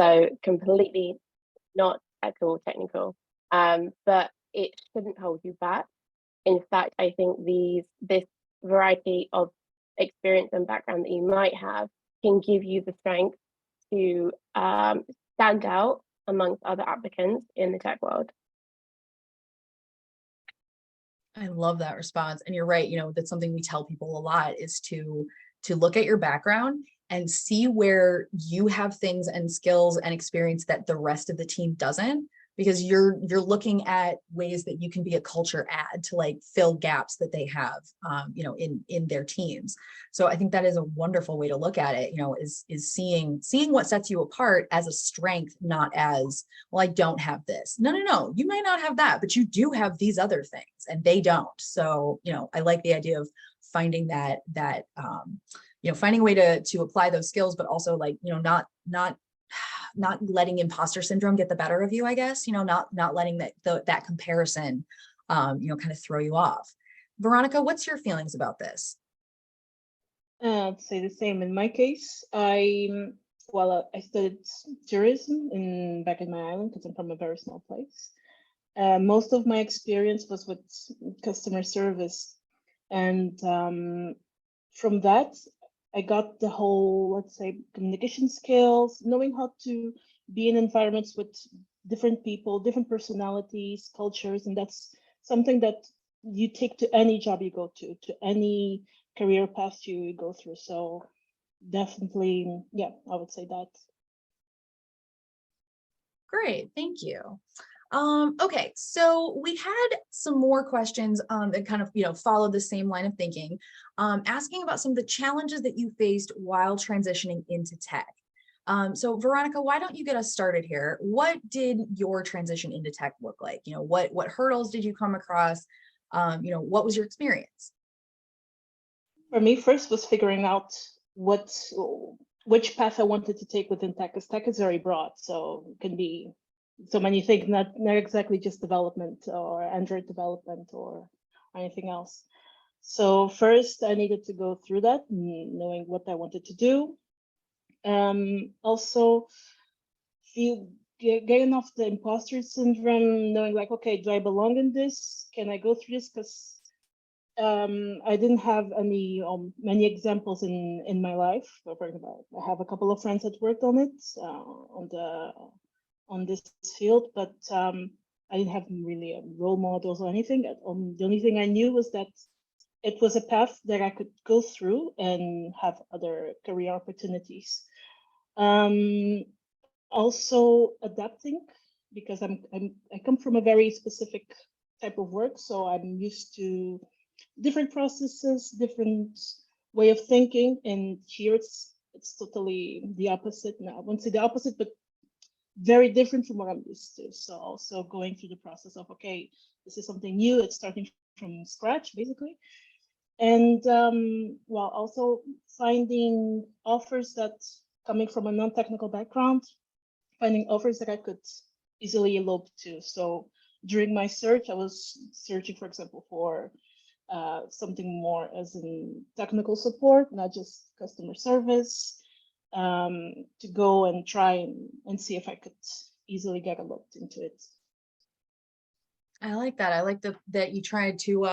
So completely not at all technical, but it shouldn't hold you back. In fact, I think this variety of experience and background that you might have can give you the strength to stand out amongst other applicants in the tech world. I love that response. And you're right, that's something we tell people a lot is to look at your background and see where you have things and skills and experience that the rest of the team doesn't, because you're looking at ways that you can be a culture add to like fill gaps that they have, in their teams. So I think that is a wonderful way to look at it, is seeing what sets you apart as a strength, not as, well, I don't have this. No, you might not have that, but you do have these other things and they don't. So, I like the idea of finding finding a way to apply those skills, but also like, not letting imposter syndrome get the better of you, I guess, not letting that comparison, kind of throw you off. Veronica, what's your feelings about this? I'd say the same. In my case, I studied tourism back in my island because I'm from a very small place. Most of my experience was with customer service. And from that, I got the whole, let's say, communication skills, knowing how to be in environments with different people, different personalities, cultures, and that's something that you take to any job you go to any career path you go through. So definitely, yeah, I would say that. Great, thank you. Okay, so we had some more questions that kind of, follow the same line of thinking, asking about some of the challenges that you faced while transitioning into tech. So Veronica, why don't you get us started here? What did your transition into tech look like? What hurdles did you come across? What was your experience? For me, first was figuring out which path I wanted to take within tech, because tech is very broad, so it can be so many things, not exactly just development or Android development or anything else. So first I needed to go through that, knowing what I wanted to do. Also getting off the imposter syndrome, knowing like, okay, do I belong in this? Can I go through this? Because I didn't have many examples in my life. For example, I have a couple of friends that worked on it, on this field, but I didn't have really role models or anything. The only thing I knew was that it was a path that I could go through and have other career opportunities. Also adapting, because I come from a very specific type of work, so I'm used to different processes, different way of thinking, and here it's totally the opposite. Now I won't say the opposite, but very different from what I'm used to. So also going through the process of, okay, this is something new, it's starting from scratch basically. And while also finding offers that, coming from a non-technical background, finding offers that I could easily elope to. So during my search, I was searching, for example, for something more as in technical support, not just customer service, to go and try and see if I could easily get eloped into it. I like that. I like that you tried to,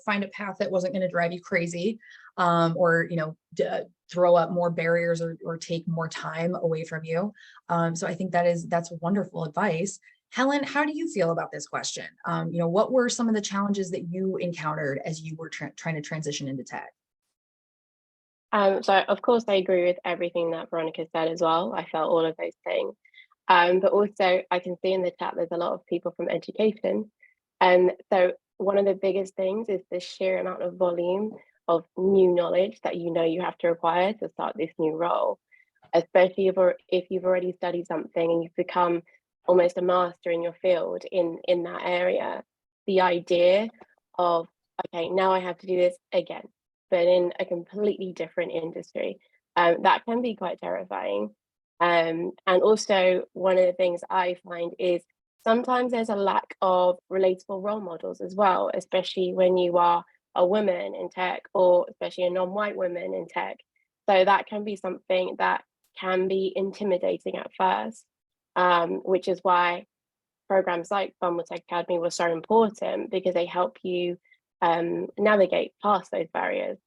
find a path that wasn't going to drive you crazy, or, throw up more barriers or take more time away from you. So I think that's wonderful advice. Helen, how do you feel about this question? What were some of the challenges that you encountered as you were trying to transition into tech? So of course I agree with everything that Veronica said as well. I felt all of those things. But also I can see in the chat there's a lot of people from education. And so one of the biggest things is the sheer amount of volume of new knowledge that you have to acquire to start this new role, especially if you've already studied something and you've become almost a master in your field in that area. The idea of, okay, now I have to do this again, but in a completely different industry, that can be quite terrifying. And also one of the things I find is sometimes there's a lack of relatable role models as well, especially when you are a woman in tech, or especially a non-white woman in tech. So that can be something that can be intimidating at first. which is why programs like Bumble Tech Academy were so important, because they help you navigate past those barriers.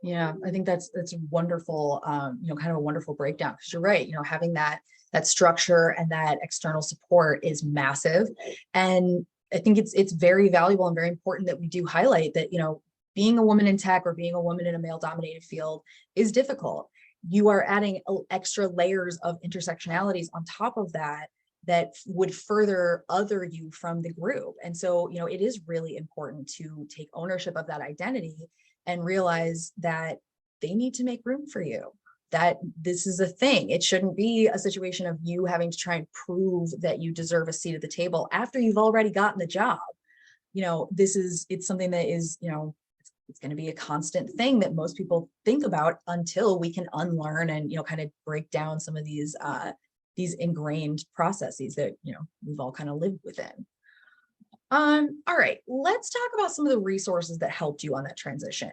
Yeah, I think that's wonderful, kind of a wonderful breakdown, because you're right, having that structure and that external support is massive. And I think it's very valuable and very important that we do highlight that, being a woman in tech or being a woman in a male dominated field is difficult. You are adding extra layers of intersectionalities on top of that would further other you from the group. And so, it is really important to take ownership of that identity and realize that they need to make room for you, that this is a thing. It shouldn't be a situation of you having to try and prove that you deserve a seat at the table after you've already gotten the job. It's something that is, it's going to be a constant thing that most people think about until we can unlearn and, kind of break down some of these ingrained processes that, we've all kind of lived within. All right, let's talk about some of the resources that helped you on that transition.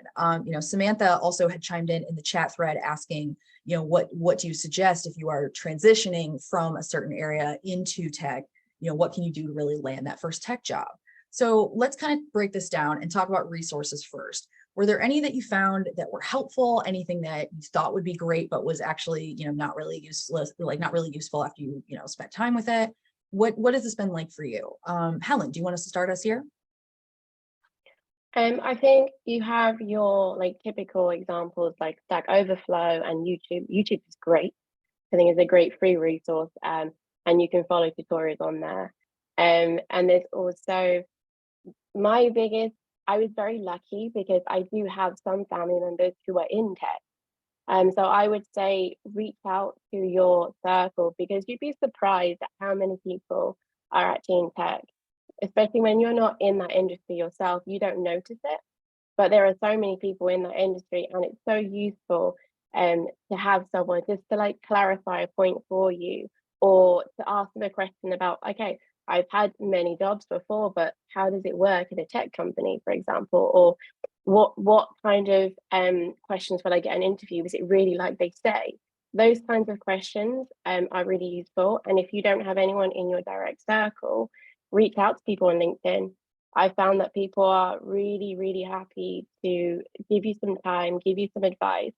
Samantha also had chimed in the chat thread asking, what do you suggest if you are transitioning from a certain area into tech? What can you do to really land that first tech job? So let's kind of break this down and talk about resources first. Were there any that you found that were helpful? Anything that you thought would be great, but was actually, not really useless, not really useful after you, spent time with it? What has this been like for you? Helen, do you want us to start us here? I think you have your typical examples like Stack Overflow and YouTube. YouTube is great. I think it's a great free resource, and you can follow tutorials on there. And there's also I was very lucky because I do have some family members who are in tech. So I would say reach out to your circle, because you'd be surprised at how many people are actually in tech, especially when you're not in that industry yourself. You don't notice it, but there are so many people in that industry, and it's so useful to have someone just to clarify a point for you, or to ask them a question about, okay, I've had many jobs before, but how does it work in a tech company, for example? Or what kind of questions will I get an interview? Is it really like they say? Those kinds of questions are really useful. And if you don't have anyone in your direct circle, reach out to people on LinkedIn. I found that people are really, really happy to give you some time, give you some advice,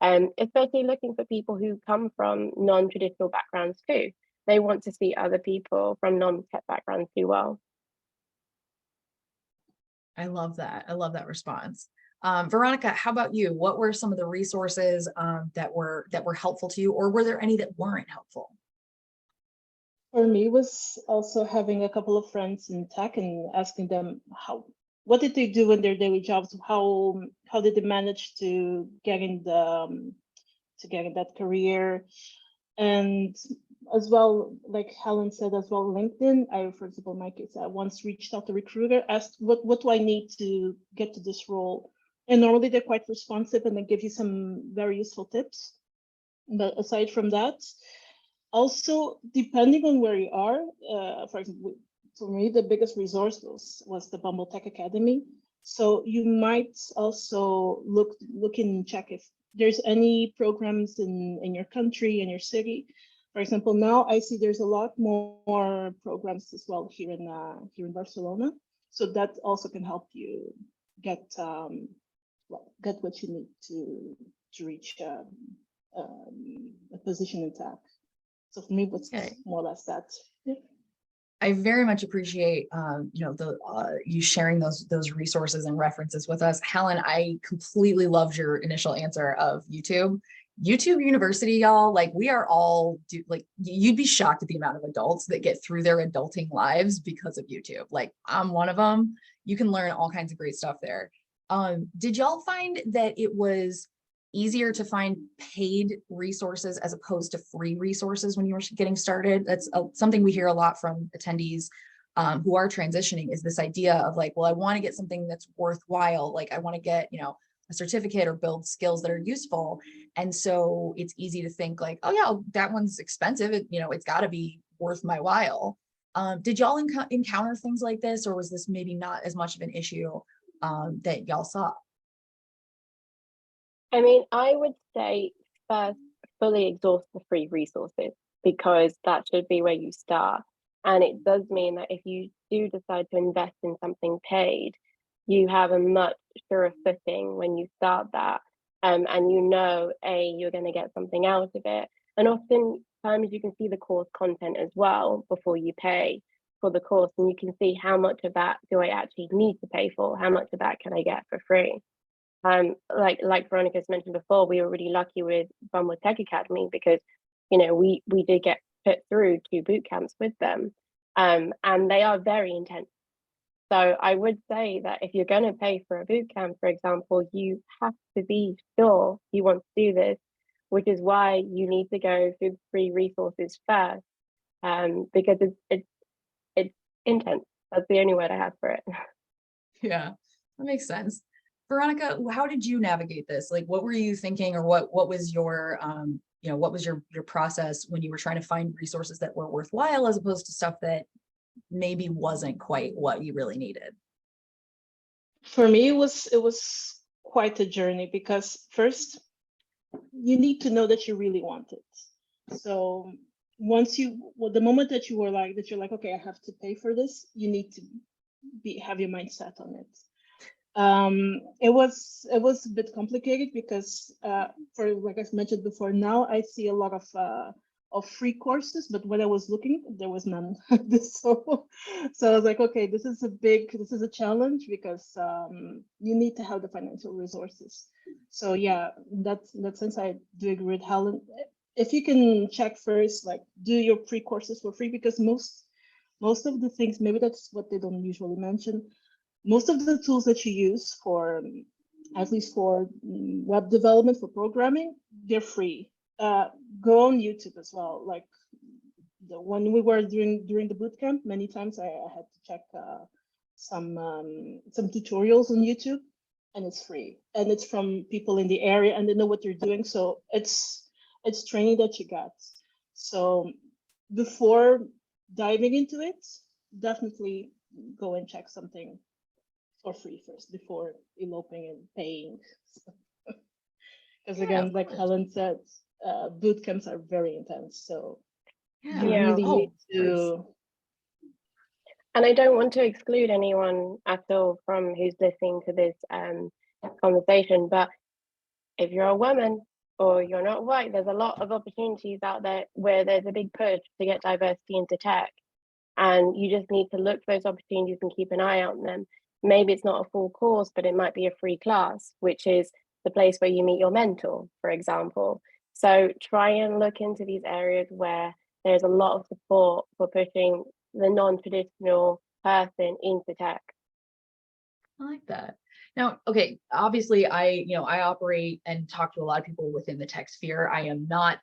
especially looking for people who come from non-traditional backgrounds too. They want to see other people from non-tech backgrounds do well. I love that. I love that response. Veronica, how about you? What were some of the resources that were helpful to you, or were there any that weren't helpful? For me, it was also having a couple of friends in tech and asking them what did they do in their daily jobs? How did they manage to get in that career? And as well, like Helen said as well, LinkedIn. For example, in my case, I once reached out to a recruiter, asked what do I need to get to this role? And normally they're quite responsive and they give you some very useful tips. But aside from that, also depending on where you are, for example, for me, the biggest resource was the Bumble Tech Academy. So you might also look and check if there's any programs in your country, in your city. For example, now I see there's a lot more programs as well here in Barcelona. So that also can help you get what you need to reach a position in tech. So for me, what's more or less that. Yeah. I very much appreciate, you sharing those resources and references with us. Helen, I completely loved your initial answer of YouTube. YouTube University, y'all, we are all you'd be shocked at the amount of adults that get through their adulting lives because of YouTube. I'm one of them. You can learn all kinds of great stuff there. Did y'all find that it was easier to find paid resources as opposed to free resources when you were getting started? That's something we hear a lot from attendees who are transitioning, is this idea of well, I want to get something that's worthwhile. I want to get, a certificate or build skills that are useful. And so it's easy to think oh yeah, that one's expensive. It's got to be worth my while. Did y'all encounter things like this, or was this maybe not as much of an issue that y'all saw? I mean, I would say first, fully exhaust the free resources. because that should be where you start. And it does mean that if you do decide to invest in something paid, you have a much surer footing when you start that. And you know, you're going to get something out of it. And oftentimes you can see the course content as well before you pay for the course, and you can see how much of that do I actually need to pay for, how much of that can I get for free. Like Veronica's mentioned before, we were really lucky with Bumble Tech Academy because, you know, we did get put through 2 boot camps with them, and they are very intense. So I would say that if you're going to pay for a boot camp, for example, you have to be sure you want to do this, which is why you need to go through free resources first, because it's intense. That's the only word I have for it. Yeah, that makes sense. Veronica, how did you navigate this? Like, what were you thinking, or what was your what was your process when you were trying to find resources that were worthwhile as opposed to stuff that maybe wasn't quite what you really needed? For me, it was quite a journey, because first you need to know that you really want it. So the moment that you're like, okay, I have to pay for this, you need to have your mind set on it. It was a bit complicated because for, like I've mentioned before, now I see a lot of free courses, but when I was looking, there was none. so I was like, okay, this is a challenge, because you need to have the financial resources. So yeah, in that sense, I do agree with Helen. If you can check first, like, do your pre-courses for free, because most of the things, maybe that's what they don't usually mention, most of the tools that you use for, at least for web development, for programming, they're free. Go on YouTube as well. Like when we were during the bootcamp, many times I had to check some tutorials on YouTube, and it's free, and it's from people in the area, and they know what they're doing. So it's training that you get. So before diving into it, definitely go and check something for free first before eloping and paying. Because again, like Helen said, boot camps are very intense. So you really need to. And I don't want to exclude anyone at all from who's listening to this conversation, but if you're a woman or you're not white, there's a lot of opportunities out there where there's a big push to get diversity into tech. And you just need to look for those opportunities and keep an eye out on them. Maybe it's not a full course, but it might be a free class, which is the place where you meet your mentor, for example. So try and look into these areas where there's a lot of support for pushing the non-traditional person into tech. I like that. Now, okay, obviously I operate and talk to a lot of people within the tech sphere. I am not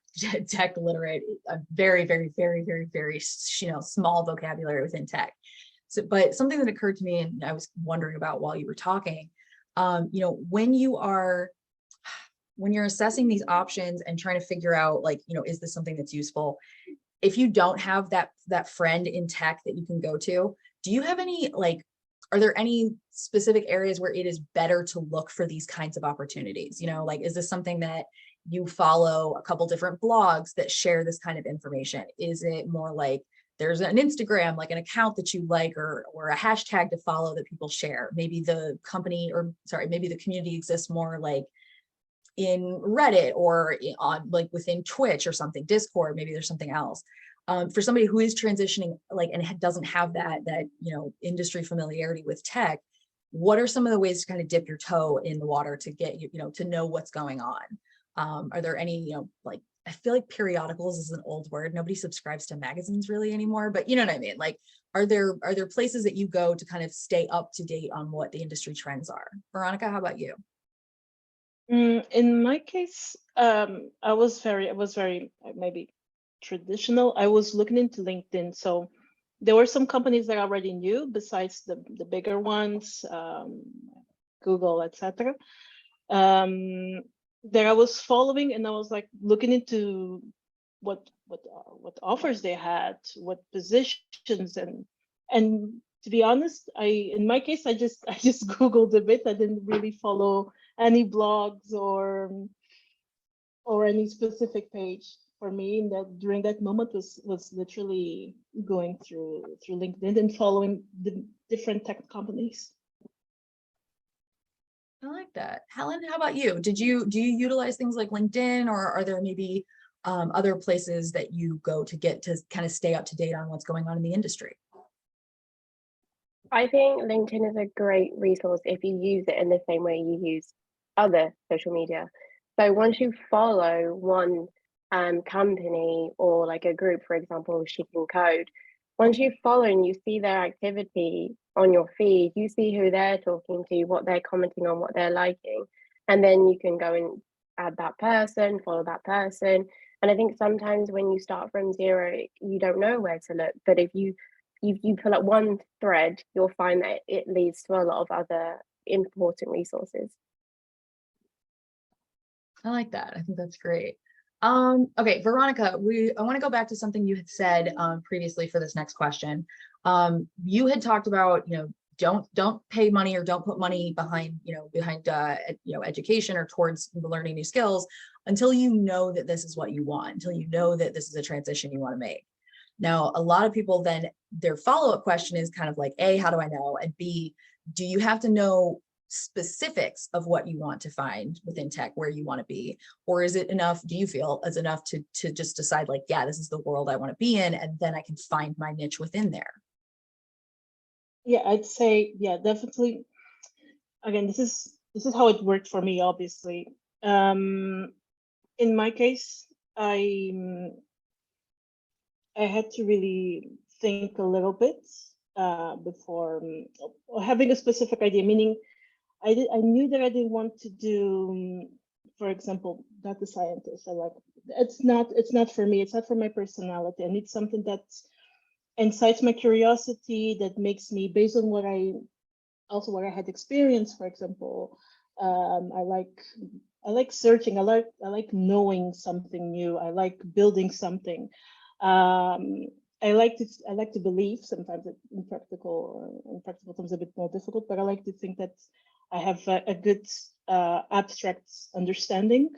tech literate. A very, very, very, very, very, small vocabulary within tech. So, but something that occurred to me, and I was wondering about while you were talking, when you're assessing these options and trying to figure out, like, is this something that's useful? If you don't have that friend in tech that you can go to, do you have any, like, are there any specific areas where it is better to look for these kinds of opportunities? Like, is this something that you follow a couple different blogs that share this kind of information? Is it more like there's an Instagram, like an account that you like, or a hashtag to follow that people share? Maybe the community exists more like in Reddit or on, like, within Twitch or something, Discord, maybe there's something else. For somebody who is transitioning, like, and doesn't have that industry familiarity with tech, what are some of the ways to kind of dip your toe in the water to get to know what's going on? Are there any, like, I feel like periodicals is an old word. Nobody subscribes to magazines really anymore, but you know what I mean? Like, are there places that you go to kind of stay up to date on what the industry trends are? Veronica, how about you? In my case, I was very maybe traditional. I was looking into LinkedIn. So there were some companies that I already knew besides the bigger ones, Google, etc. That I was following, and I was like looking into what offers they had, what positions, and to be honest, in my case, I just Googled a bit. I didn't really follow any blogs or any specific page. for me in that during that moment was literally going through LinkedIn and following the different tech companies. I like that. Helen, how about you? Do you utilize things like LinkedIn, or are there maybe other places that you go to get to kind of stay up to date on what's going on in the industry? I think LinkedIn is a great resource if you use it in the same way you use other social media. So once you follow one company or like a group, for example, She Can Code, once you follow and you see their activity on your feed, you see who they're talking to, what they're commenting on, what they're liking, and then you can go and add that person, follow that person. And I think sometimes when you start from zero, you don't know where to look. But if you pull up one thread, you'll find that it leads to a lot of other important resources. I like that. I think that's great. Okay, Veronica, I want to go back to something you had said previously for this next question. You had talked about, don't pay money or don't put money behind education or towards learning new skills until you know that this is what you want, until you know that this is a transition you want to make. Now, a lot of people then their follow-up question is kind of like, A, how do I know? And B, do you have to know specifics of what you want to find within tech, where you want to be? Or is it enough, do you feel it's enough to just decide like, yeah, this is the world I want to be in, and then I can find my niche within there? Yeah, I'd say, yeah, definitely. Again, this is how it worked for me, obviously. In my case, I had to really think a little bit before having a specific idea, meaning I knew that I didn't want to do, for example, data scientist. It's not for me. It's not for my personality. I need something that incites my curiosity, that makes me, based on what I had experienced. For example, I like searching. I like knowing something new. I like building something. I like to believe. Sometimes in practical terms a bit more difficult, but I like to think that I have a good abstract understanding.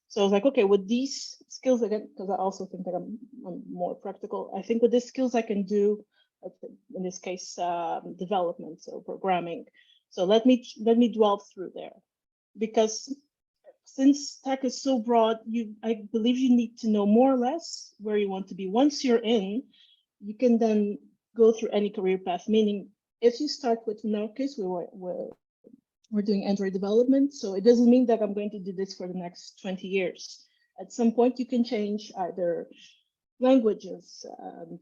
So I was like, okay, with these skills, again, because I also think that I'm more practical, I think with these skills I can do, in this case, development, so programming. So let me dwell through there, because since tech is so broad, I believe you need to know more or less where you want to be. Once you're in, you can then go through any career path. Meaning, if you start with, in our case, we're doing Android development, so it doesn't mean that I'm going to do this for the next 20 years. At some point, you can change either languages,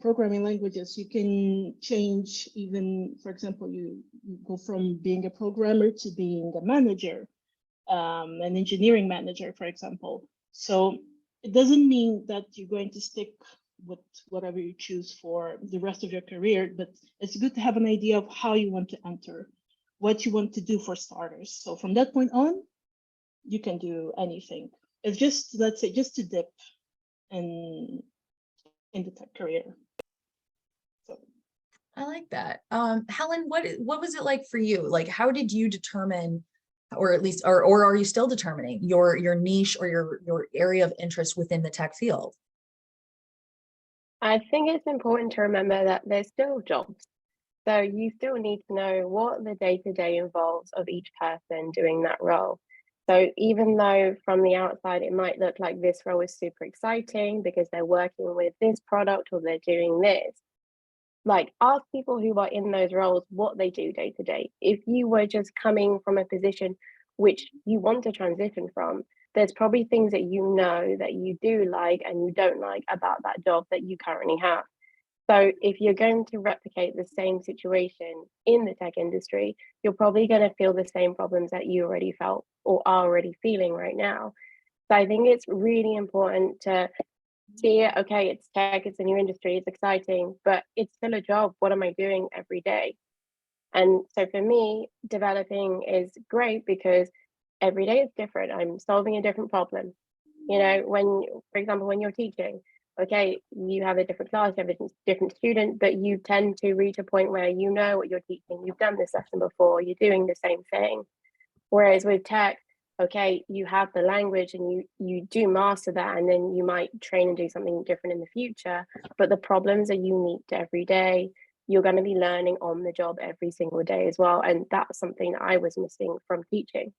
programming languages. You can change even, for example, you go from being a programmer to being a manager, an engineering manager, for example. So it doesn't mean that you're going to stick with whatever you choose for the rest of your career, but it's good to have an idea of how you want to enter, what you want to do for starters. So from that point on, you can do anything. It's just, let's say, just to dip in the tech career. So I like that. Helen, what was it like for you? Like, how did you determine, or at least, or are you still determining your niche or your area of interest within the tech field? I think it's important to remember that there's still jobs. So you still need to know what the day-to-day involves of each person doing that role. So even though from the outside it might look like this role is super exciting because they're working with this product or they're doing this, like ask people who are in those roles what they do day to day. If you were just coming from a position which you want to transition from, there's probably things that you know that you do like and you don't like about that job that you currently have. So if you're going to replicate the same situation in the tech industry, you're probably going to feel the same problems that you already felt or are already feeling right now. So I think it's really important to see it. Okay, it's tech, it's a new industry, it's exciting, but it's still a job. What am I doing every day? And so for me, developing is great because every day is different. I'm solving a different problem. When, for example, when you're teaching, okay, you have a different class, you have a different student, but you tend to reach a point where you know what you're teaching. You've done this lesson before, you're doing the same thing. Whereas with tech, okay, you have the language and you do master that, and then you might train and do something different in the future, but the problems are unique to every day. You're going to be learning on the job every single day as well, and that's something that I was missing from teaching.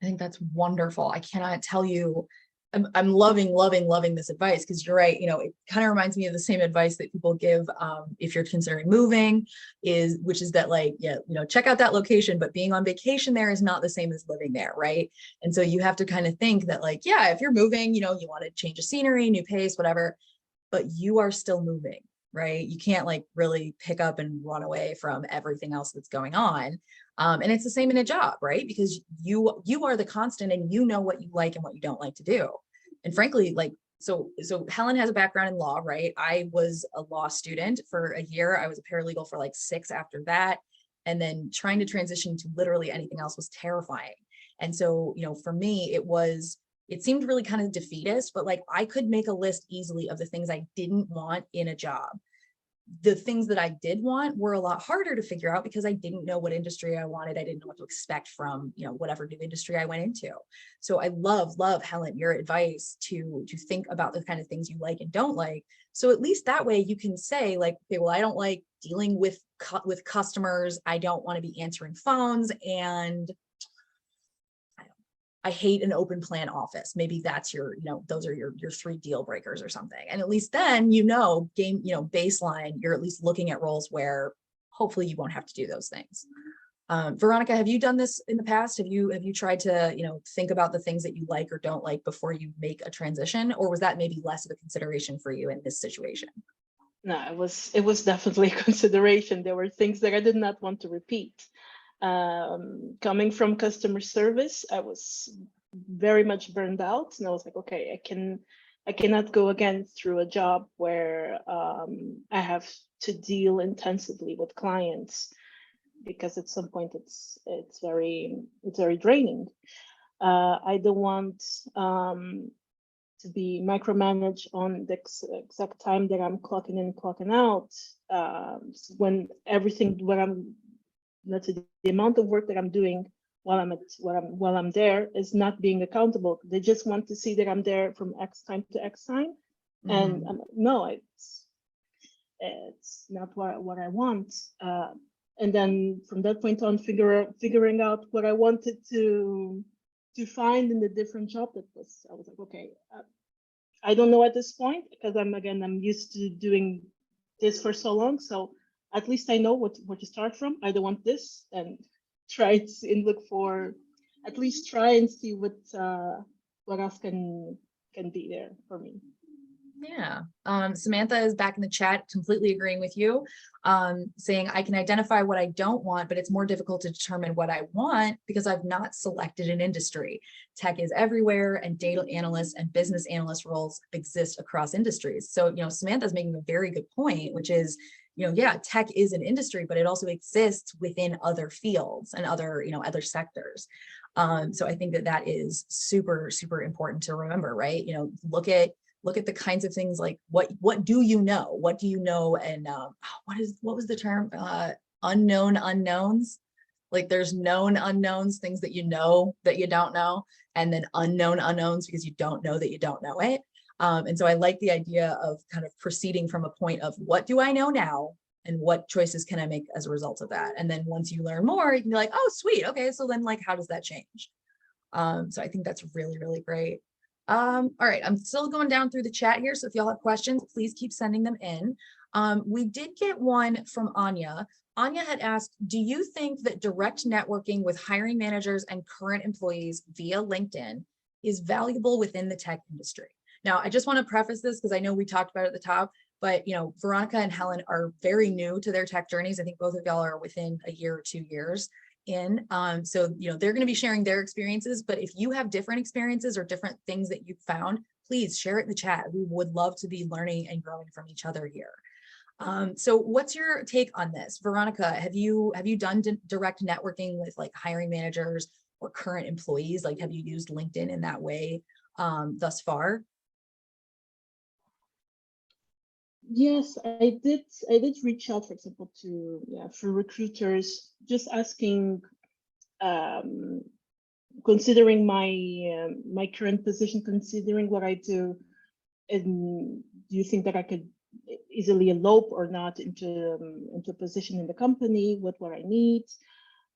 I think that's wonderful. I cannot tell you, I'm loving this advice, because you're right. It kind of reminds me of the same advice that people give if you're considering moving, which is that, like, yeah, check out that location, but being on vacation there is not the same as living there, right? And so you have to kind of think that, like, yeah, if you're moving, you want to change of scenery, new pace, whatever, but you are still moving, right? You can't like really pick up and run away from everything else that's going on. And it's the same in a job, right? Because you are the constant, and you know what you like and what you don't like to do. And frankly, like, so Helen has a background in law, right? I was a law student for a year. I was a paralegal for like 6 after that. And then trying to transition to literally anything else was terrifying. And so, for me, it seemed really kind of defeatist, but like I could make a list easily of the things I didn't want in a job. The things that I did want were a lot harder to figure out because I didn't know what industry I wanted. I didn't know what to expect from, whatever new industry I went into. So I love, Helen, your advice to think about the kind of things you like and don't like. So at least that way you can say, like, okay, well, I don't like dealing with customers. I don't want to be answering phones, and I hate an open plan office. Maybe that's your, those are your 3 deal breakers or something. And at least then, baseline, you're at least looking at roles where hopefully you won't have to do those things. Veronica, have you done this in the past? Have you tried to, think about the things that you like or don't like before you make a transition? Or was that maybe less of a consideration for you in this situation? No, it was definitely a consideration. There were things that I did not want to repeat. Coming from customer service, I was very much burned out, and I was like, okay, I cannot go again through a job where I have to deal intensively with clients, because at some point it's very draining. I don't want to be micromanaged on the exact time that I'm clocking in, clocking out. When let's say the amount of work that I'm doing while I'm there is not being accountable. They just want to see that I'm there from X time to X time, and no, it's not what I want. And then from that point on, figuring out what I wanted to find in the different job I was like, okay, I don't know at this point, because I'm used to doing this for so long. So at least I know what to start from. I don't want this, and look for, at least try and see what else can be there for me. Yeah. Samantha is back in the chat, completely agreeing with you, saying I can identify what I don't want, but it's more difficult to determine what I want because I've not selected an industry. Tech is everywhere, and data analysts and business analyst roles exist across industries. So, Samantha's making a very good point, which is, yeah, tech is an industry, but it also exists within other fields and other sectors. So I think that is super, super important to remember, right? Look at the kinds of things like what do you know? What do you know? And what was the term? Unknown unknowns. Like there's known unknowns, things that you know that you don't know, and then unknown unknowns because you don't know that you don't know it. And so I like the idea of kind of proceeding from a point of what do I know now and what choices can I make as a result of that? And then once you learn more, you can be like, oh, sweet. Okay. So then like, how does that change? So I think that's really, really great. All right, I'm still going down through the chat here. So if y'all have questions, please keep sending them in. We did get one from Anya. Anya had asked, do you think that direct networking with hiring managers and current employees via LinkedIn is valuable within the tech industry? Now, I just want to preface this because I know we talked about it at the top, but Veronica and Helen are very new to their tech journeys. I think both of y'all are within a year or 2 years in. So, they're going to be sharing their experiences, but if you have different experiences or different things that you've found, please share it in the chat. We would love to be learning and growing from each other here. So what's your take on this? Veronica, have you done direct networking with like hiring managers or current employees? Like, have you used LinkedIn in that way thus far? Yes, I did reach out, for example, to through recruiters, just asking considering my current position, considering what I do, and do you think that I could easily elope or not into a position in the company with what I need?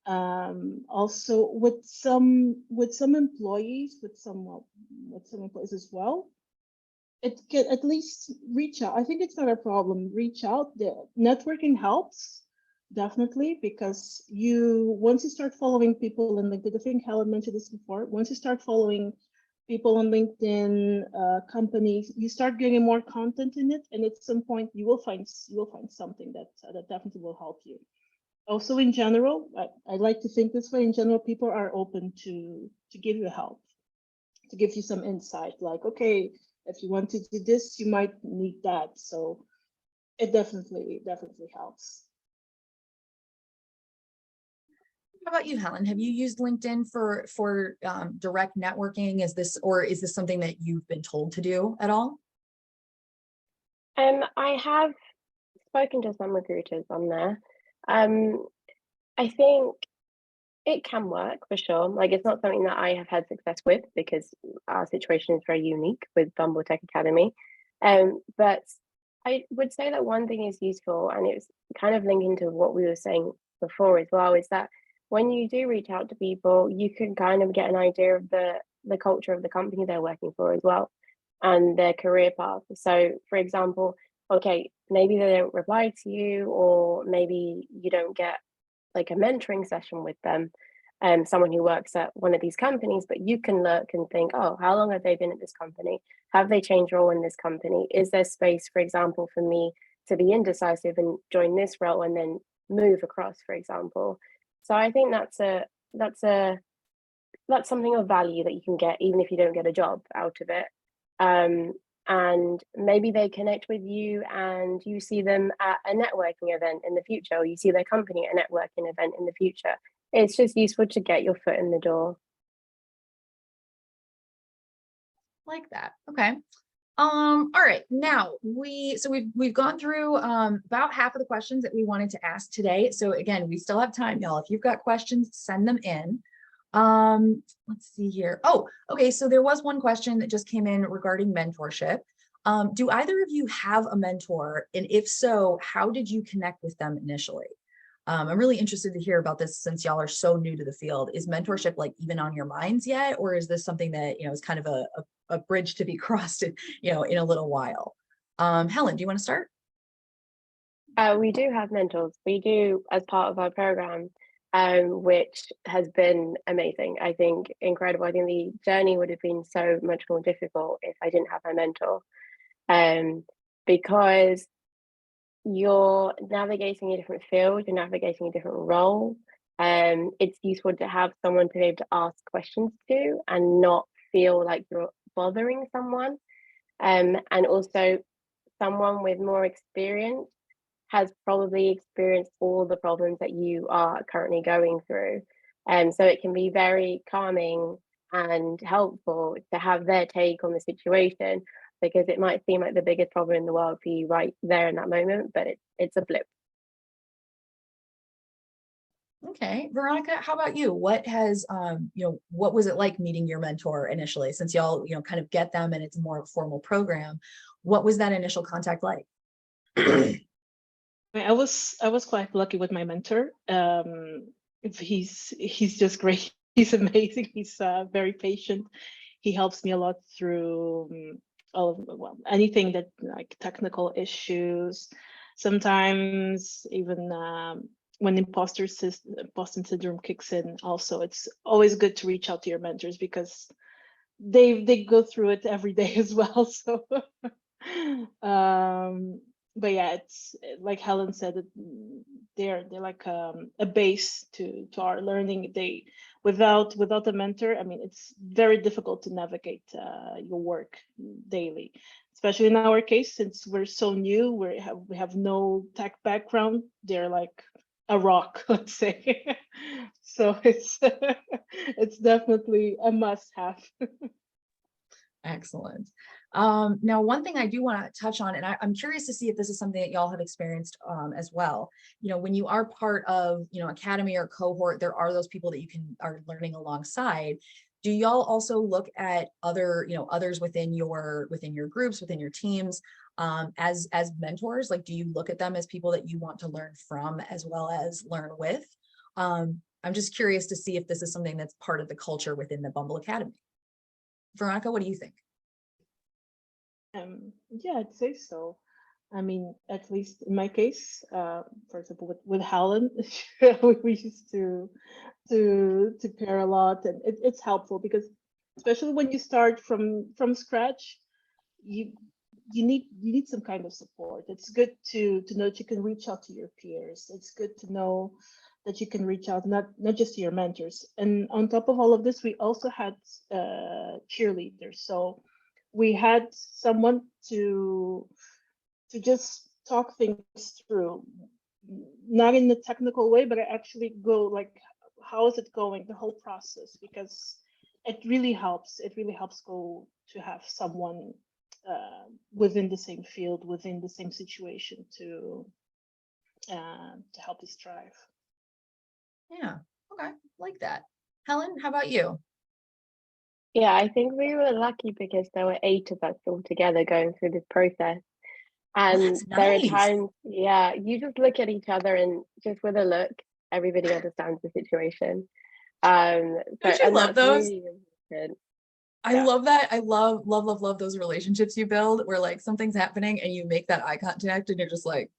Also with some employees, with some employees as well, it can at least reach out. I think it's not a problem. Reach out. The networking helps definitely, because once you start following people in LinkedIn, I think Helen mentioned this before. Once you start following people on LinkedIn, companies, you start getting more content in it, and at some point you will find something that definitely will help you. Also, in general, I like to think this way. In general, people are open to give you help, to give you some insight. Like, okay, if you want to do this, you might need that. So it definitely helps. How about you, Helen? Have you used LinkedIn for direct networking? Is this something that you've been told to do at all? I have spoken to some recruiters on there. I think it can work for sure. Like, it's not something that I have had success with because our situation is very unique with Bumble Tech Academy. But I would say that one thing is useful, and it's kind of linking to what we were saying before as well, is that when you do reach out to people, you can kind of get an idea of the culture of the company they're working for as well, and their career path. So, for example, okay, maybe they don't reply to you, or maybe you don't get like a mentoring session with them, someone who works at one of these companies, but you can look and think, oh, how long have they been at this company? Have they changed role in this company? Is there space, for example, for me to be indecisive and join this role and then move across, for example? So I think that's something of value that you can get even if you don't get a job out of it. And maybe they connect with you and you see them at a networking event in the future, or you see their company at a networking event in the future. It's just useful to get your foot in the door. Like that. Okay. All right. Now we've gone through about half of the questions that we wanted to ask today. So again, we still have time, y'all. If you've got questions, send them in. Let's see here. Oh, okay. So there was one question that just came in regarding mentorship. Do either of you have a mentor? And if so, how did you connect with them initially? I'm really interested to hear about this since y'all are so new to the field. Is mentorship like even on your minds yet? Or is this something that, is kind of a bridge to be crossed in, in a little while? Helen, do you want to start? We do have mentors. We do as part of our program, which has been amazing. I think incredible. I think the journey would have been so much more difficult if I didn't have a mentor, because you're navigating a different field, you're navigating a different role. It's useful to have someone to be able to ask questions to and not feel like you're bothering someone. And also someone with more experience has probably experienced all the problems that you are currently going through. So it can be very calming and helpful to have their take on the situation, because it might seem like the biggest problem in the world for you right there in that moment, but it's a blip. Okay, Veronica, how about you? What has, what was it like meeting your mentor initially, since y'all, kind of get them and it's more of a formal program? What was that initial contact like? I was quite lucky with my mentor. He's just great. He's amazing. He's very patient. He helps me a lot through anything that like technical issues. Sometimes even when imposter syndrome kicks in, also it's always good to reach out to your mentors because they go through it every day as well. So but yeah, it's like Helen said, they're like a base to our learning. Without a mentor, I mean, it's very difficult to navigate your work daily, especially in our case, since we're so new. We have no tech background. They're like a rock, let's say. So it's definitely a must-have. Excellent. Now, one thing I do want to touch on, and I'm curious to see if this is something that y'all have experienced as well. When you are part of, academy or cohort, there are those people that are learning alongside. Do y'all also look at others within your groups, within your teams, as mentors? Like, do you look at them as people that you want to learn from as well as learn with? I'm just curious to see if this is something that's part of the culture within the Bumble Academy. Veronica, what do you think? Yeah, I'd say so. I mean, at least in my case, for example, with Helen, we used to pair a lot, and it's helpful because especially when you start from scratch, you need some kind of support. It's good to know that you can reach out to your peers. It's good to know that you can reach out not just to your mentors. And on top of all of this, we also had cheerleaders. So we had someone to just talk things through, not in the technical way, but actually go like, how is it going, the whole process, because it really helps. It really helps go to have someone within the same field, within the same situation to help us thrive. Yeah. Okay. Like that. Helen, how about you? Yeah, I think we were lucky because there were 8 of us all together going through this process. And that's there are nice. times, yeah, you just look at each other and just with a look, everybody understands the situation. Don't you love That's those? really important. I Yeah. love that. I love those relationships you build where like something's happening and you make that eye contact and you're just like,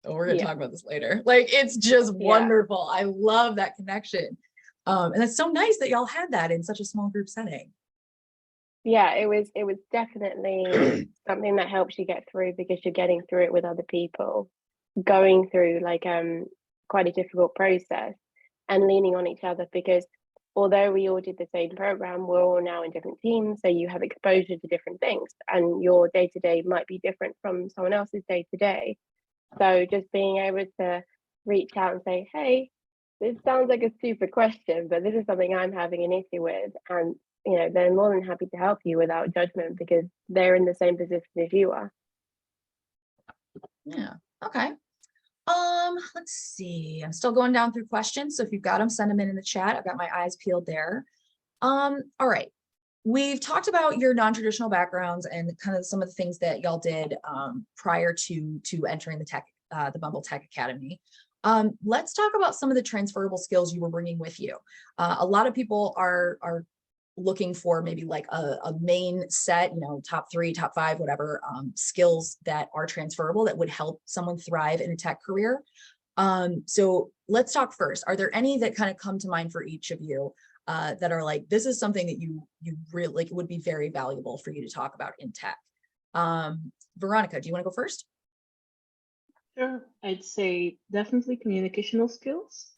oh, we're gonna Yeah. talk about this later. Like, it's just Yeah. wonderful. I love that connection. And it's so nice that y'all had that in such a small group setting. Yeah, it was definitely something that helps you get through because you're getting through it with other people, going through like quite a difficult process and leaning on each other because although we all did the same program, we're all now in different teams, so you have exposure to different things and your day to day might be different from someone else's day to day. So just being able to reach out and say, hey, this sounds like a stupid question, but this is something I'm having an issue with. And, they're more than happy to help you without judgment because they're in the same position as you are. Yeah. Okay. Let's see. I'm still going down through questions. So if you've got them, send them in the chat. I've got my eyes peeled there. All right. We've talked about your non-traditional backgrounds and kind of some of the things that y'all did prior to entering the Bumble Tech Academy. Let's talk about some of the transferable skills you were bringing with you. A lot of people are looking for maybe like a main set, top 3, top 5, whatever, skills that are transferable that would help someone thrive in a tech career. So let's talk first. Are there any that kind of come to mind for each of you that are like, this is something that you really like, would be very valuable for you to talk about in tech? Veronica, do you want to go first? Sure. I'd say definitely communicational skills,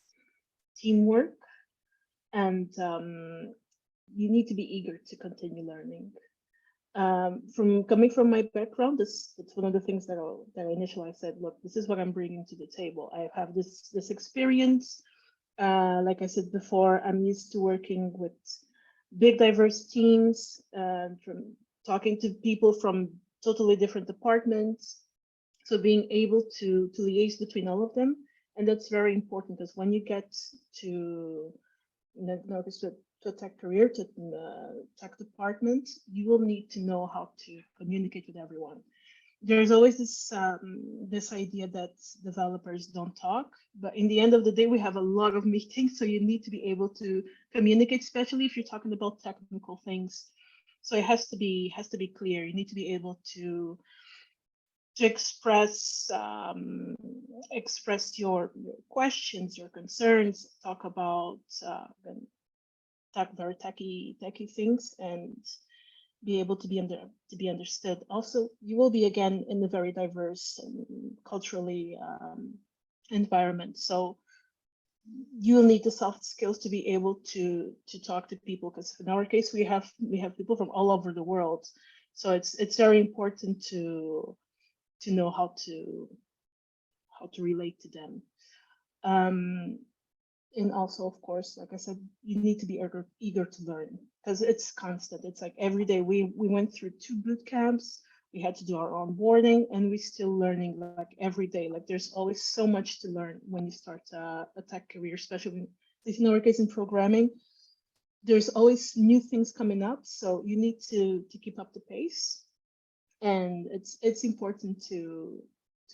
teamwork, and you need to be eager to continue learning. From coming from my background, it's one of the things that initially I said, look, this is what I'm bringing to the table. I have this experience. Like I said before, I'm used to working with big diverse teams, from talking to people from totally different departments. So being able to liaise between all of them, and that's very important because when you get to to a tech career, to tech department, you will need to know how to communicate with everyone. There's always this idea that developers don't talk, but in the end of the day, we have a lot of meetings, so you need to be able to communicate, especially if you're talking about technical things. So it has to be clear. You need to be able to express your questions, your concerns, talk about very techy things, and be able to be understood. Also, you will be again in a very diverse and culturally environment, so you'll need the soft skills to be able to talk to people, because in our case we have people from all over the world, so it's very important to know how to relate to them. And also, of course, like I said, you need to be eager to learn, because it's constant. It's like every day. We went through 2 boot camps. We had to do our onboarding, and we're still learning like every day. Like there's always so much to learn when you start a tech career, especially in our case in programming. There's always new things coming up, so you need to keep up the pace, and it's important to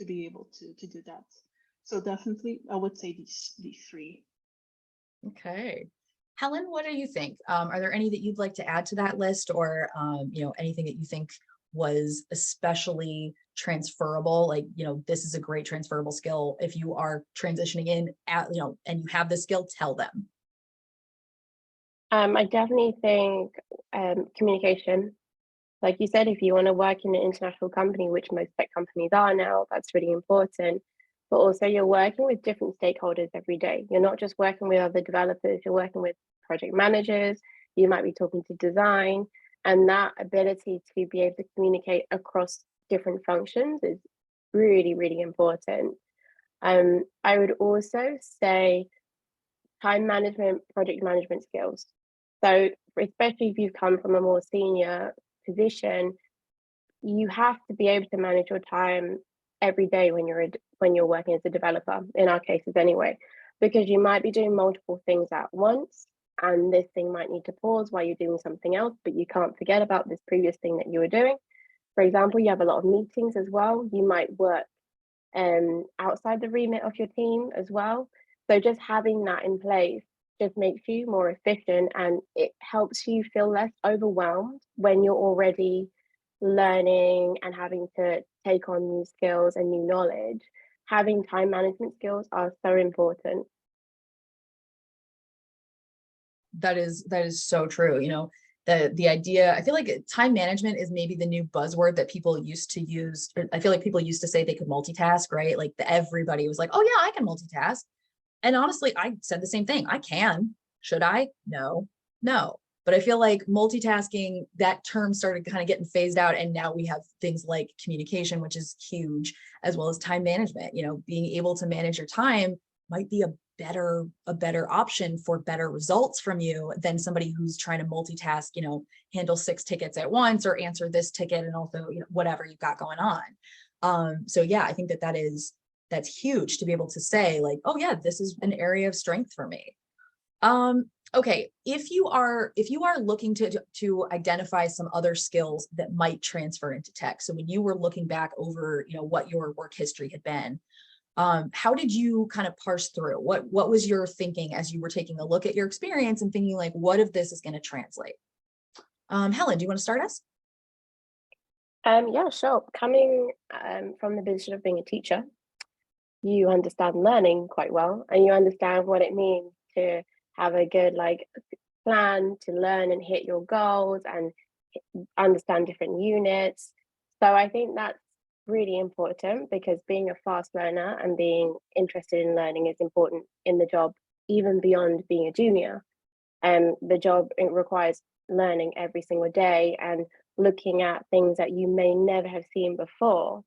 be able to do that. So definitely, I would say these three. Okay. Helen, what do you think? Are there any that you'd like to add to that list, or anything that you think was especially transferable? Like, this is a great transferable skill. If you are transitioning in and you have the skill, tell them. I definitely think communication. Like you said, if you want to work in an international company, which most tech companies are now, that's really important. But also, you're working with different stakeholders every day. You're not just working with other developers, you're working with project managers, you might be talking to design, and that ability to be able to communicate across different functions is really, really important. I would also say time management, project management skills. So, especially if you've come from a more senior position, you have to be able to manage your time every day when you're working as a developer, in our cases anyway, because you might be doing multiple things at once, and this thing might need to pause while you're doing something else, but you can't forget about this previous thing that you were doing. For example, you have a lot of meetings as well. You might work outside the remit of your team as well. So just having that in place just makes you more efficient, and it helps you feel less overwhelmed when you're already learning and having to take on new skills and new knowledge. Having time management skills are so important. That is so true. The idea, I feel like time management is maybe the new buzzword that people used to use. I feel like people used to say they could multitask, right? Like everybody was like, oh yeah, I can multitask. And honestly, I said the same thing. I can. Should I? No. But I feel like multitasking, that term started kind of getting phased out. And now we have things like communication, which is huge, as well as time management. Being able to manage your time might be a better option for better results from you than somebody who's trying to multitask, handle 6 tickets at once, or answer this ticket and also, whatever you've got going on. So yeah, I think that's huge to be able to say like, oh yeah, this is an area of strength for me. Okay, if you are looking to identify some other skills that might transfer into tech, so when you were looking back over what your work history had been, how did you kind of parse through what was your thinking as you were taking a look at your experience and thinking like, what of this is going to translate? Helen, do you want to start us? Yeah, sure. Coming from the position of being a teacher, you understand learning quite well, and you understand what it means to have a good plan to learn and hit your goals and understand different units. So I think that's really important, because being a fast learner and being interested in learning is important in the job, even beyond being a junior. The job, it requires learning every single day and looking at things that you may never have seen before.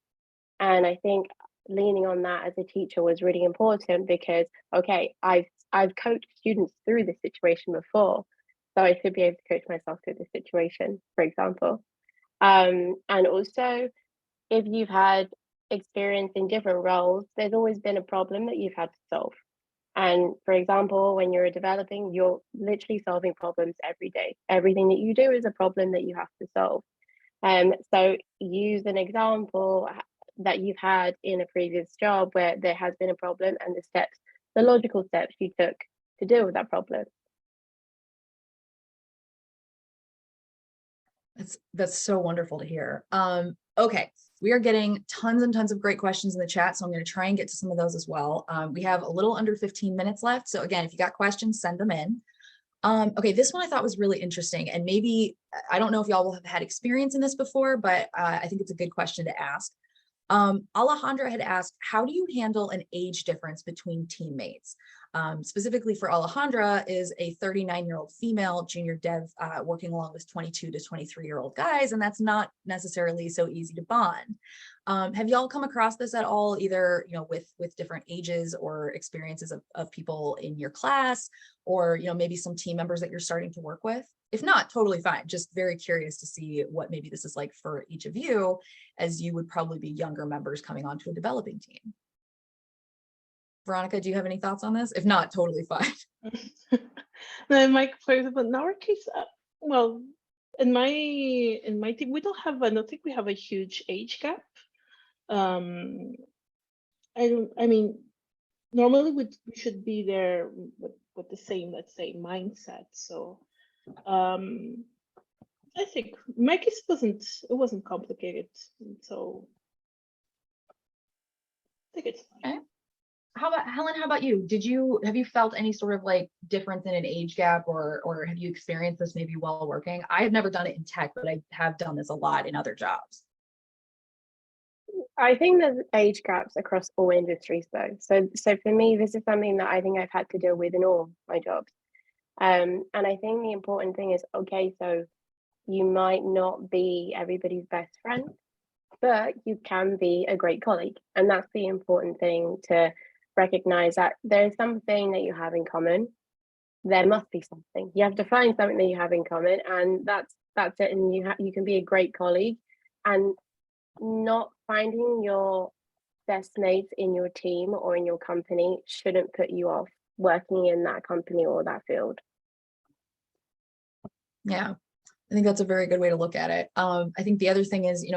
And I think leaning on that as a teacher was really important, because okay, I've coached students through this situation before, so I should be able to coach myself through this situation, for example. And also, if you've had experience in different roles, there's always been a problem that you've had to solve. And for example, when you're developing, you're literally solving problems every day. Everything that you do is a problem that you have to solve. So use an example that you've had in a previous job where there has been a problem, and the logical steps you took to deal with that problem. That's so wonderful to hear. Okay, we are getting tons and tons of great questions in the chat, so I'm going to try and get to some of those as well. We have a little under 15 minutes left, so again, if you got questions, send them in. Okay, this one I thought was really interesting, and maybe I don't know if y'all will have had experience in this before, but I think it's a good question to ask. Alejandra had asked, how do you handle an age difference between teammates? Specifically for Alejandra is a 39-year-old female junior dev working along with 22 to 23-year-old guys, and that's not necessarily so easy to bond. Have y'all come across this at all, either with different ages or experiences of people in your class, or maybe some team members that you're starting to work with? If not, totally fine. Just very curious to see what maybe this is like for each of you, as you would probably be younger members coming onto a developing team. Veronica, do you have any thoughts on this? If not, totally fine. No, Mike, for example, in our case, well, in my team, I don't think we have a huge age gap. I mean, normally we should be there with the same, let's say, mindset. So I think my case wasn't complicated, so I think it's fine. Okay. How about Helen? How about you? Have you felt any sort of like difference in an age gap, or have you experienced this maybe while working? I have never done it in tech, but I have done this a lot in other jobs. I think there's age gaps across all industries though. So for me, this is something that I think I've had to deal with in all my jobs. And I think the important thing is, okay, so you might not be everybody's best friend, but you can be a great colleague. And that's the important thing, to recognize that there's something that you have in common. There must be something. You have to find something that you have in common, and that's it. And you can be a great colleague, and not finding your best mates in your team or in your company shouldn't put you off working in that company or that field. Yeah, I think that's a very good way to look at it. I think the other thing is,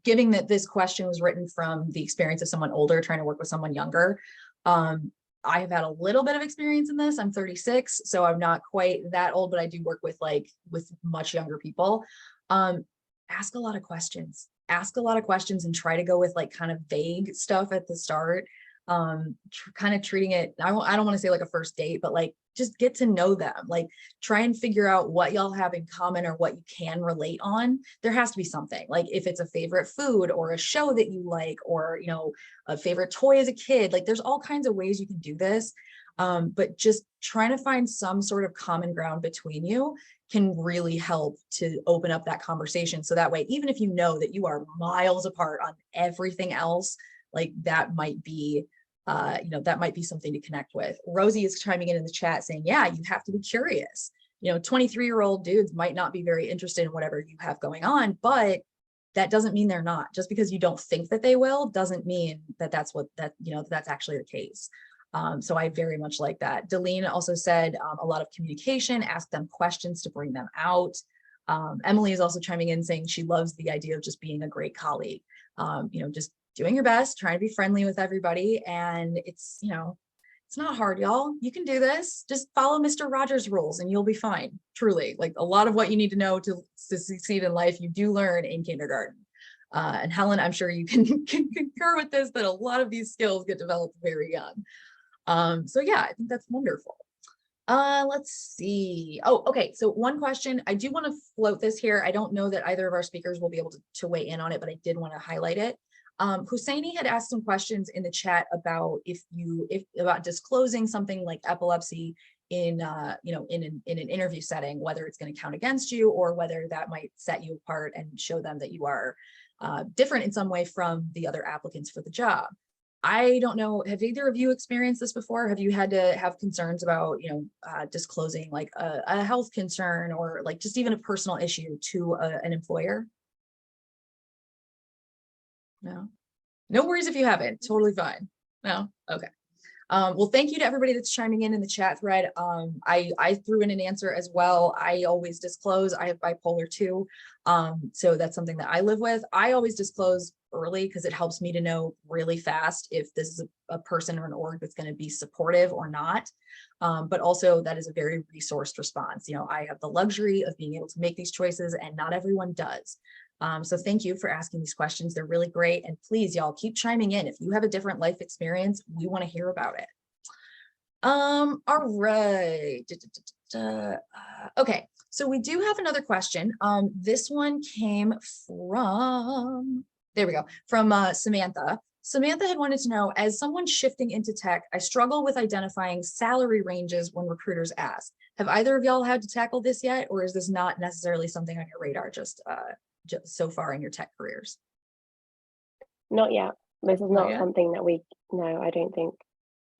given that this question was written from the experience of someone older trying to work with someone younger, I have had a little bit of experience in this. I'm 36, so I'm not quite that old, but I do work with much younger people. Ask a lot of questions. Ask a lot of questions and try to go with like kind of vague stuff at the start. Kind of treating it, I don't want to say like a first date, but like just get to know them. Like try and figure out what y'all have in common or what you can relate on. There has to be something, like if it's a favorite food or a show that you like, or a favorite toy as a kid. Like there's all kinds of ways you can do this, but just trying to find some sort of common ground between you can really help to open up that conversation. So that way, even if you know that you are miles apart on everything else, like that might be something to connect with. Rosie is chiming in the chat saying, yeah, you have to be curious. 23-year-old dudes might not be very interested in whatever you have going on, but that doesn't mean they're not. Just because you don't think that they will doesn't mean that that's actually the case. So I very much like that. Delene also said a lot of communication, ask them questions to bring them out. Emily is also chiming in saying she loves the idea of just being a great colleague. Just doing your best, trying to be friendly with everybody. And it's not hard, y'all. You can do this. Just follow Mr. Rogers' rules and you'll be fine. Truly, like a lot of what you need to know to succeed in life, you do learn in kindergarten. And Helen, I'm sure you can concur with this, that a lot of these skills get developed very young. So yeah, I think that's wonderful. Let's see. Oh, okay. So one question, I do want to float this here. I don't know that either of our speakers will be able to weigh in on it, but I did want to highlight it. Husseini had asked some questions in the chat about about disclosing something like epilepsy in an interview setting, whether it's going to count against you or whether that might set you apart and show them that you are different in some way from the other applicants for the job. I don't know, have either of you experienced this before? Have you had to have concerns about, disclosing like a health concern or like just even a personal issue to an employer? No worries if you haven't, totally fine. No, okay. Well, thank you to everybody that's chiming in the chat thread. I threw in an answer as well. I always disclose. I have bipolar too, so that's something that I live with. I always disclose early because it helps me to know really fast if this is a person or an org that's going to be supportive or not. But also that is a very resourced response. I have the luxury of being able to make these choices and not everyone does. So thank you for asking these questions. They're really great. And please, y'all, keep chiming in. If you have a different life experience, we want to hear about it. All right. Okay, so we do have another question. This one came from There we go. From Samantha. Samantha had wanted to know, as someone shifting into tech, I struggle with identifying salary ranges when recruiters ask. Have either of y'all had to tackle this yet, or is this not necessarily something on your radar just so far in your tech careers? Not yet. This is not yet? something that no, I don't think.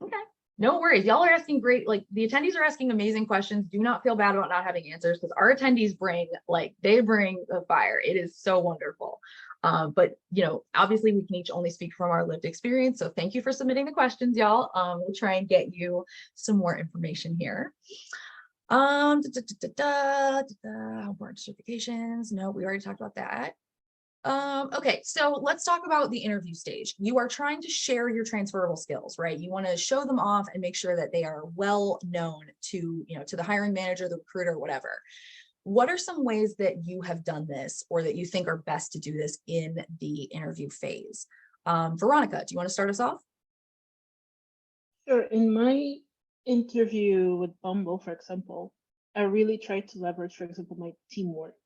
Okay. No worries. Y'all are asking great, like the attendees are asking amazing questions. Do not feel bad about not having answers, because our attendees bring the fire. It is so wonderful. But obviously we can each only speak from our lived experience. So thank you for submitting the questions, y'all. We'll try and get you some more information here. Board certifications. No, we already talked about that. Okay, so let's talk about the interview stage. You are trying to share your transferable skills, right? You want to show them off and make sure that they are well known to the hiring manager, the recruiter, whatever. What are some ways that you have done this, or that you think are best to do this in the interview phase? Veronica, do you want to start us off? Sure. In my interview with Bumble, for example, I really tried to leverage, for example, my teamwork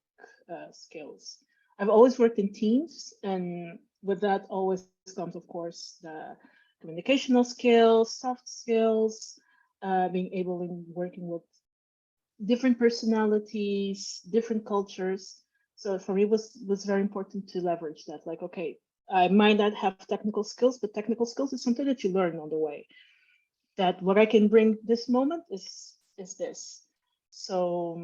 skills. I've always worked in teams, and with that always comes, of course, the communicational skills, soft skills, being able in working with different personalities, different cultures. So for me, it was very important to leverage that. Like, okay, I might not have technical skills, but technical skills is something that you learn on the way. That what I can bring this moment is this. So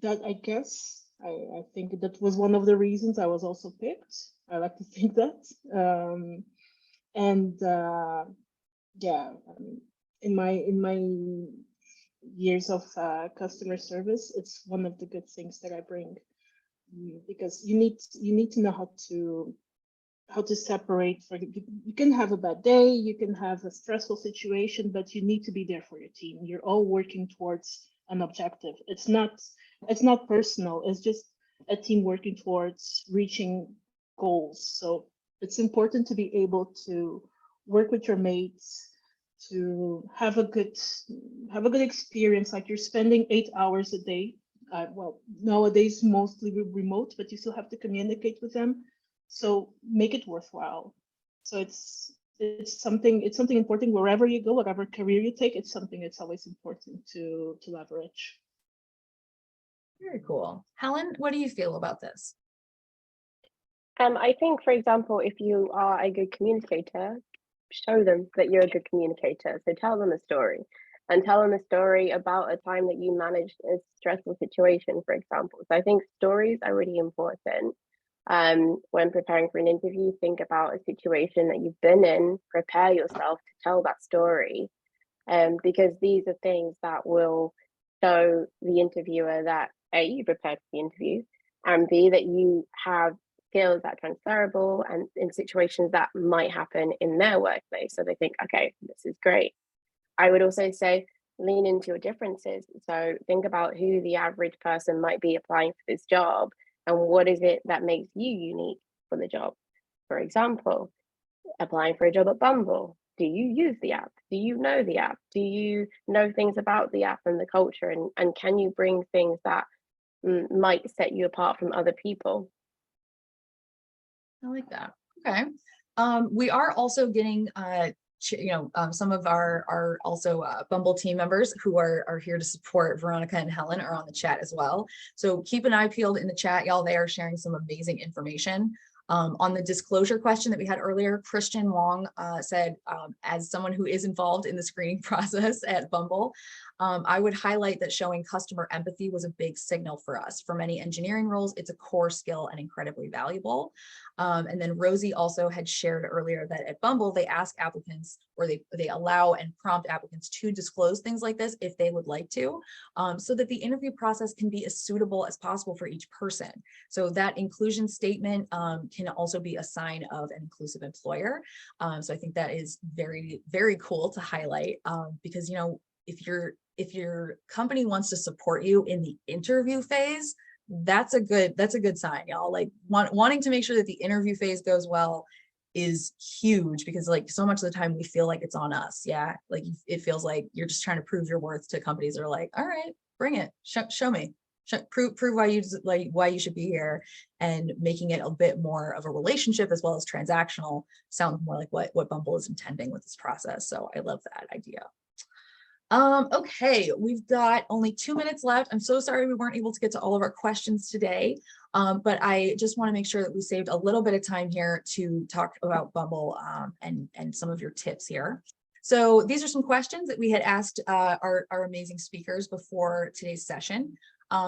that, I guess, I think that was one of the reasons I was also picked. I like to think that. Yeah, in my years of customer service, it's one of the good things that I bring, because you need to know how to separate. You can have a bad day, you can have a stressful situation, but you need to be there for your team. You're all working towards an objective. It's not personal. It's just a team working towards reaching goals. So it's important to be able to work with your mates, to have a good experience. Like, you're spending 8 hours a day. Well, nowadays mostly remote, but you still have to communicate with them. So make it worthwhile. So it's something important wherever you go, whatever career you take. It's something it's always important to leverage. Very cool. Helen, what do you feel about this? I think, for example, if you are a good communicator, show them that you're a good communicator. So tell them a story, and tell them a story about a time that you managed a stressful situation, for example. So I think stories are really important. When preparing for an interview, think about a situation that you've been in, prepare yourself to tell that story, because these are things that will show the interviewer that A, you prepared for the interview, and B, that you have skills that are transferable and in situations that might happen in their workplace. So they think, okay, this is great. I would also say lean into your differences. So think about who the average person might be applying for this job, and what is it that makes you unique for the job. For example, applying for a job at Bumble. Do you use the app? Do you know the app? Do you know things about the app and the culture? And can you bring things that might set you apart from other people? I like that. Okay. We are also getting some of our also Bumble team members who are here to support Veronica and Helen are on the chat as well. So keep an eye peeled in the chat, y'all. They are sharing some amazing information. On the disclosure question that we had earlier, Christian Hoang said, as someone who is involved in the screening process at Bumble, I would highlight that showing customer empathy was a big signal for us. For many engineering roles, it's a core skill and incredibly valuable. And then Rosie also had shared earlier that at Bumble, they ask applicants, or they allow and prompt applicants to disclose things like this if they would like to, so that the interview process can be as suitable as possible for each person. So that inclusion statement can also be a sign of an inclusive employer. So I think that is very, very cool to highlight, because, if your company wants to support you in the interview phase, that's a good sign, y'all. Like wanting to make sure that the interview phase goes well is huge, because like so much of the time we feel like it's on us. Yeah. Like it feels like you're just trying to prove your worth to companies that are like, all right, bring it, show me. prove why you should be here, and making it a bit more of a relationship as well as transactional sounds more like what Bumble is intending with this process. So I love that idea. Okay, we've got only 2 minutes left. I'm so sorry we weren't able to get to all of our questions today, but I just want to make sure that we saved a little bit of time here to talk about Bumble and some of your tips here. So these are some questions that we had asked our amazing speakers before today's session.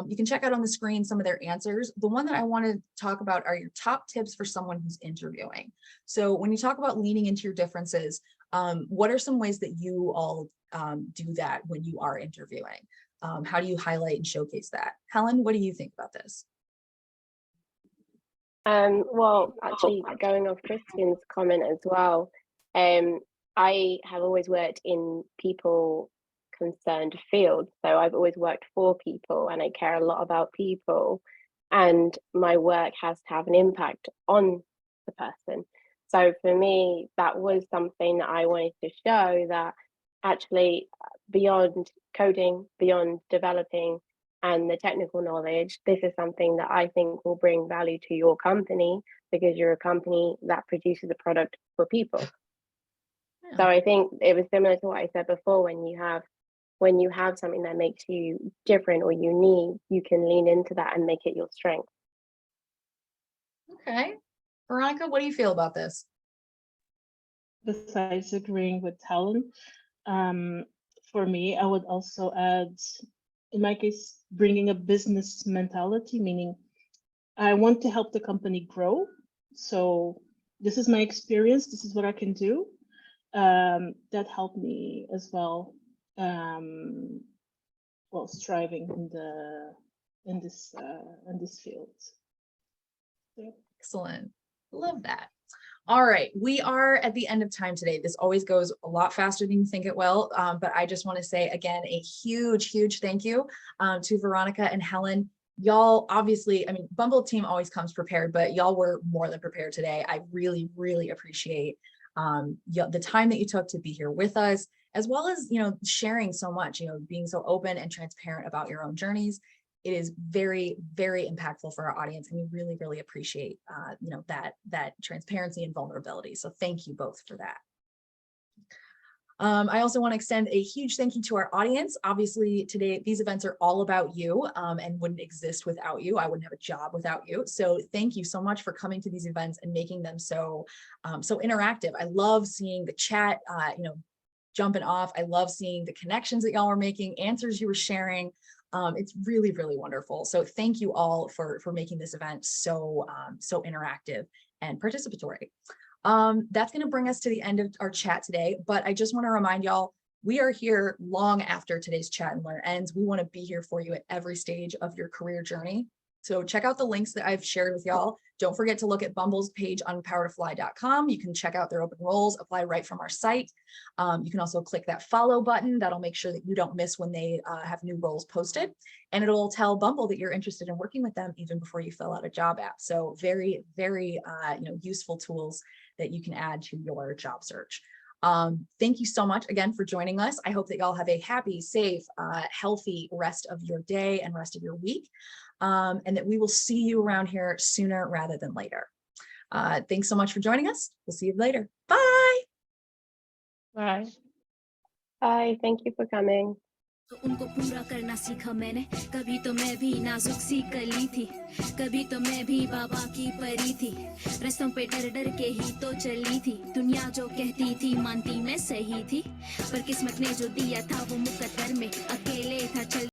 You can check out on the screen some of their answers. The one that I want to talk about are your top tips for someone who's interviewing. So when you talk about leaning into your differences, what are some ways that you all do that when you are interviewing? How do you highlight and showcase that? Helen, what do you think about this? Well, actually, going off Christian's comment as well, I have always worked in people concerned fields. So I've always worked for people and I care a lot about people, and my work has to have an impact on the person. So for me, that was something that I wanted to show, that actually beyond coding, beyond developing and the technical knowledge, this is something that I think will bring value to your company, because you're a company that produces a product for people. Yeah. So I think it was similar to what I said before, when you have something that makes you different or unique, you can lean into that and make it your strength. Okay. Veronica, what do you feel about this? Besides agreeing with Helen, for me, I would also add, in my case, bringing a business mentality, meaning I want to help the company grow. So this is my experience. This is what I can do. That helped me as well. While striving in this field. Yeah. Excellent. Love that. All right, we are at the end of time today. This always goes a lot faster than you think it will, but I just want to say again a huge thank you to Veronica and Helen. Y'all, obviously, I mean, Bumble team always comes prepared, but y'all were more than prepared today. I really appreciate the time that you took to be here with us, as well as, sharing so much, being so open and transparent about your own journeys. It is very impactful for our audience, and we really appreciate, that transparency and vulnerability. So thank you both for that. I also want to extend a huge thank you to our audience. Obviously, today, these events are all about you and wouldn't exist without you. I wouldn't have a job without you. So thank you so much for coming to these events and making them so interactive. I love seeing the chat, jumping off. I love seeing the connections that y'all were making, answers you were sharing. It's really wonderful. So thank you all for making this event so interactive and participatory. That's going to bring us to the end of our chat today, but I just want to remind y'all, we are here long after today's chat and learn ends. We want to be here for you at every stage of your career journey. So check out the links that I've shared with y'all. Don't forget to look at Bumble's page on powertofly.com. You can check out their open roles, apply right from our site. You can also click that follow button. That'll make sure that you don't miss when they have new roles posted. And it'll tell Bumble that you're interested in working with them even before you fill out a job app. So very useful tools that you can add to your job search. Thank you so much again for joining us. I hope that y'all have a happy, safe, healthy rest of your day and rest of your week. And that we will see you around here sooner rather than later. Thanks so much for joining us. We'll see you later. Bye. Bye. Bye. Thank you for coming. तो उनको पूरा करना सीखा मैंने, कभी तो मैं भी नाजुक सी कली थी, कभी तो मैं भी बाबा की परी थी, रस्तों पे डर के ही तो चली थी, दुनिया जो कहती थी मानती मैं सही थी, पर किस्मत ने जो दिया था वो मुकद्दर में अकेले था चल